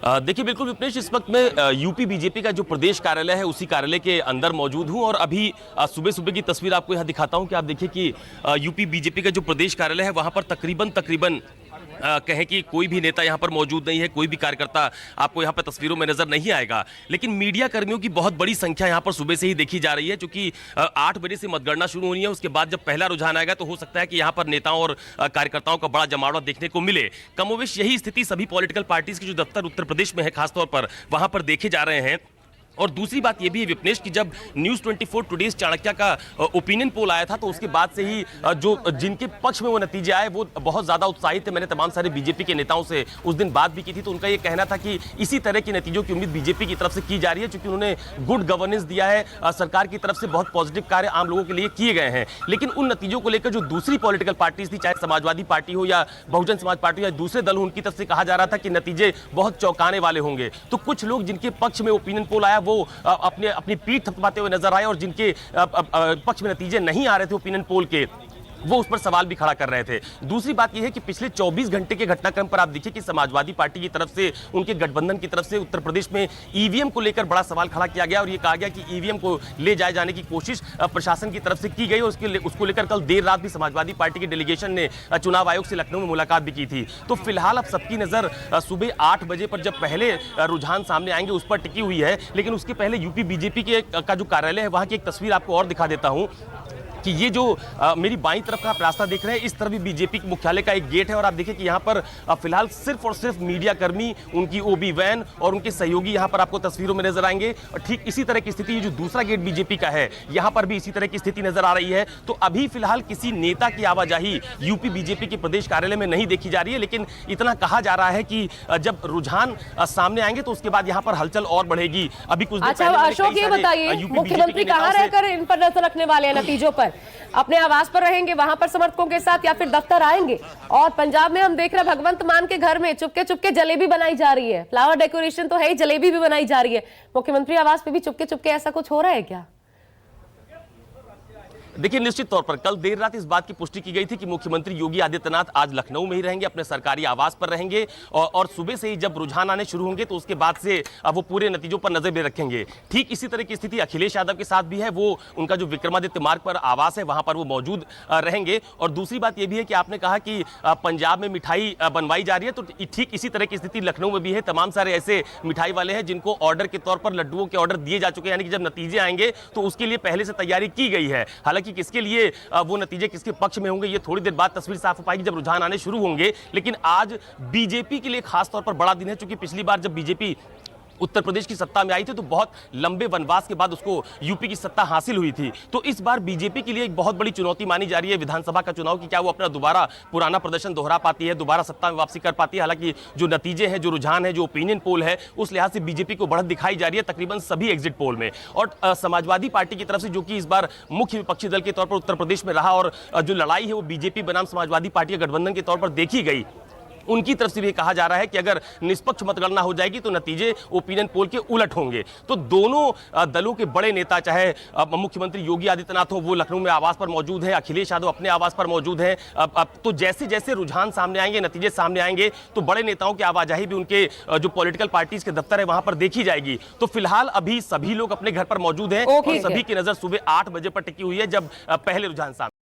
देखिए बिल्कुल विपनेश, इस वक्त मैं यूपी बीजेपी का जो प्रदेश कार्यालय है उसी कार्यालय के अंदर मौजूद हूं और अभी सुबह सुबह की तस्वीर आपको यहां दिखाता हूं कि आप देखिए कि यूपी बीजेपी का जो प्रदेश कार्यालय है वहां पर तकरीबन कहें कि कोई भी नेता यहां पर मौजूद नहीं है, कोई भी कार्यकर्ता आपको यहां पर तस्वीरों में नजर नहीं आएगा। लेकिन मीडिया कर्मियों की बहुत बड़ी संख्या यहां पर सुबह से ही देखी जा रही है, क्योंकि 8 बजे से मतगणना शुरू होनी है। उसके बाद जब पहला रुझान आएगा तो हो सकता है कि यहां पर नेताओं और कार्यकर्ताओं का बड़ा जमावड़ा देखने को मिले। कमोवेश यही स्थिति सभी पॉलिटिकल पार्टीज के जो दफ्तर उत्तर प्रदेश में है खासतौर पर वहां पर देखे जा रहे हैं। और दूसरी बात यह भी है विपनेश कि जब न्यूज़ 24 टुडेज चाणक्य का ओपिनियन पोल आया था तो उसके बाद से ही जो जिनके पक्ष में वो नतीजे आए वो बहुत ज़्यादा उत्साहित थे। मैंने तमाम सारे बीजेपी के नेताओं से उस दिन बात भी की थी, तो उनका ये कहना था कि इसी तरह के नतीजों की उम्मीद बीजेपी की तरफ से की जा रही है, क्योंकि उन्होंने गुड गवर्नेंस दिया है, सरकार की तरफ से बहुत पॉजिटिव कार्य आम लोगों के लिए किए गए हैं। लेकिन उन नतीजों को लेकर जो दूसरी पॉलिटिकल पार्टीज थी, चाहे समाजवादी पार्टी हो या बहुजन समाज पार्टी हो या दूसरे दल हो, उनकी तरफ से कहा जा रहा था कि नतीजे बहुत चौंकाने वाले होंगे। तो कुछ लोग जिनके पक्ष में ओपिनियन पोल आया वो अपनी पीठ थपथपाते हुए नजर आए और जिनके पक्ष में नतीजे नहीं आ रहे थे ओपिनियन पोल के, वो उस पर सवाल भी खड़ा कर रहे थे। दूसरी बात यह है कि पिछले 24 घंटे के घटनाक्रम पर आप देखिए कि समाजवादी पार्टी की तरफ से, उनके गठबंधन की तरफ से उत्तर प्रदेश में ईवीएम को लेकर बड़ा सवाल खड़ा किया गया और यह कहा गया कि ईवीएम को ले जाए जाने की कोशिश प्रशासन की तरफ से की गई। उसको लेकर कल देर रात भी समाजवादी पार्टी के डेलीगेशन ने चुनाव आयोग से लखनऊ में मुलाकात भी की थी। तो फिलहाल अब सबकी नजर सुबह 8 बजे पर जब पहले रुझान सामने आएंगे उस पर टिकी हुई है। लेकिन उसके पहले यूपी बीजेपी का जो कार्यालय है वहां की एक तस्वीर आपको और दिखा देता हूं कि ये जो मेरी बाईं तरफ का आप रास्ता देख रहे हैं, इस तरफ भी बीजेपी के मुख्यालय का एक गेट है और आप देखिए कि यहाँ पर फिलहाल सिर्फ और सिर्फ मीडिया कर्मी, उनकी ओबी वैन और उनके सहयोगी यहाँ पर आपको तस्वीरों में नजर आएंगे। और ठीक इसी तरह की स्थिति जो दूसरा गेट बीजेपी का है यहाँ पर भी इसी तरह की स्थिति नजर आ रही है। तो अभी फिलहाल किसी नेता की आवाजाही यूपी बीजेपी के प्रदेश कार्यालय में नहीं देखी जा रही है, लेकिन इतना कहा जा रहा है कि जब रुझान सामने आएंगे तो उसके बाद यहाँ पर हलचल और बढ़ेगी। अभी कुछ अशोक, ये बताइए मुख्यमंत्री कहाँ रहकर इन पर नजर रखने वाले हैं नतीजों पर? अपने आवास पर रहेंगे, वहां पर समर्थकों के साथ, या फिर दफ्तर आएंगे? और पंजाब में हम देख रहे हैं भगवंत मान के घर में चुपके चुपके जलेबी बनाई जा रही है। फ्लावर डेकोरेशन तो है ही, जलेबी भी बनाई जा रही है। मुख्यमंत्री आवास पे भी चुपके चुपके ऐसा कुछ हो रहा है क्या? देखिए निश्चित तौर पर कल देर रात इस बात की पुष्टि की गई थी कि मुख्यमंत्री योगी आदित्यनाथ आज लखनऊ में ही रहेंगे, अपने सरकारी आवास पर रहेंगे और सुबह से ही जब रुझान आने शुरू होंगे तो उसके बाद से वो पूरे नतीजों पर नजर भी रखेंगे। ठीक इसी तरह की स्थिति अखिलेश यादव के साथ भी है। वो उनका जो विक्रमादित्य मार्ग पर आवास है वहां पर वो मौजूद रहेंगे। और दूसरी बात यह भी है कि आपने कहा कि पंजाब में मिठाई बनवाई जा रही है, तो ठीक इसी तरह की स्थिति लखनऊ में भी है। तमाम सारे ऐसे मिठाई वाले हैं जिनको ऑर्डर के तौर पर लड्डुओं के ऑर्डर दिए जा चुके हैं, यानी कि जब नतीजे आएंगे तो उसके लिए पहले से तैयारी की गई है। हालांकि किसके लिए वो नतीजे किसके पक्ष में होंगे ये थोड़ी देर बाद तस्वीर साफ हो पाएगी जब रुझान आने शुरू होंगे। लेकिन आज बीजेपी के लिए खास तौर पर बड़ा दिन है, क्योंकि पिछली बार जब बीजेपी उत्तर प्रदेश की सत्ता में आई थी तो बहुत लंबे वनवास के बाद उसको यूपी की सत्ता हासिल हुई थी। तो इस बार बीजेपी के लिए एक बहुत बड़ी चुनौती मानी जा रही है विधानसभा का चुनाव, कि क्या वो अपना दोबारा पुराना प्रदर्शन दोहरा पाती है, दोबारा सत्ता में वापसी कर पाती है। हालांकि जो नतीजे हैं, जो रुझान है, जो ओपिनियन पोल है, उस लिहाज से बीजेपी को बढ़त दिखाई जा रही है तकरीबन सभी एग्जिट पोल में। और समाजवादी पार्टी की तरफ से, जो कि इस बार मुख्य विपक्षी दल के तौर पर उत्तर प्रदेश में रहा और जो लड़ाई है वो बीजेपी बनाम समाजवादी पार्टी के गठबंधन के तौर पर देखी गई, उनकी तरफ से भी कहा जा रहा है कि अगर निष्पक्ष मतगणना हो जाएगी तो नतीजे ओपिनियन पोल के उलट होंगे। तो दोनों दलों के बड़े नेता, चाहे मुख्यमंत्री योगी आदित्यनाथ हो, वो लखनऊ में आवास पर मौजूद हैं, अखिलेश यादव अपने आवास पर मौजूद हैं। तो जैसे जैसे रुझान सामने आएंगे, नतीजे सामने आएंगे, तो बड़े नेताओं की आवाजाही भी उनके जो पॉलिटिकल पार्टीज के दफ्तर है वहां पर देखी जाएगी। तो फिलहाल अभी सभी लोग अपने घर पर मौजूद हैं और सभी की नजर सुबह 8 बजे पर टिकी हुई है जब पहले रुझान सामने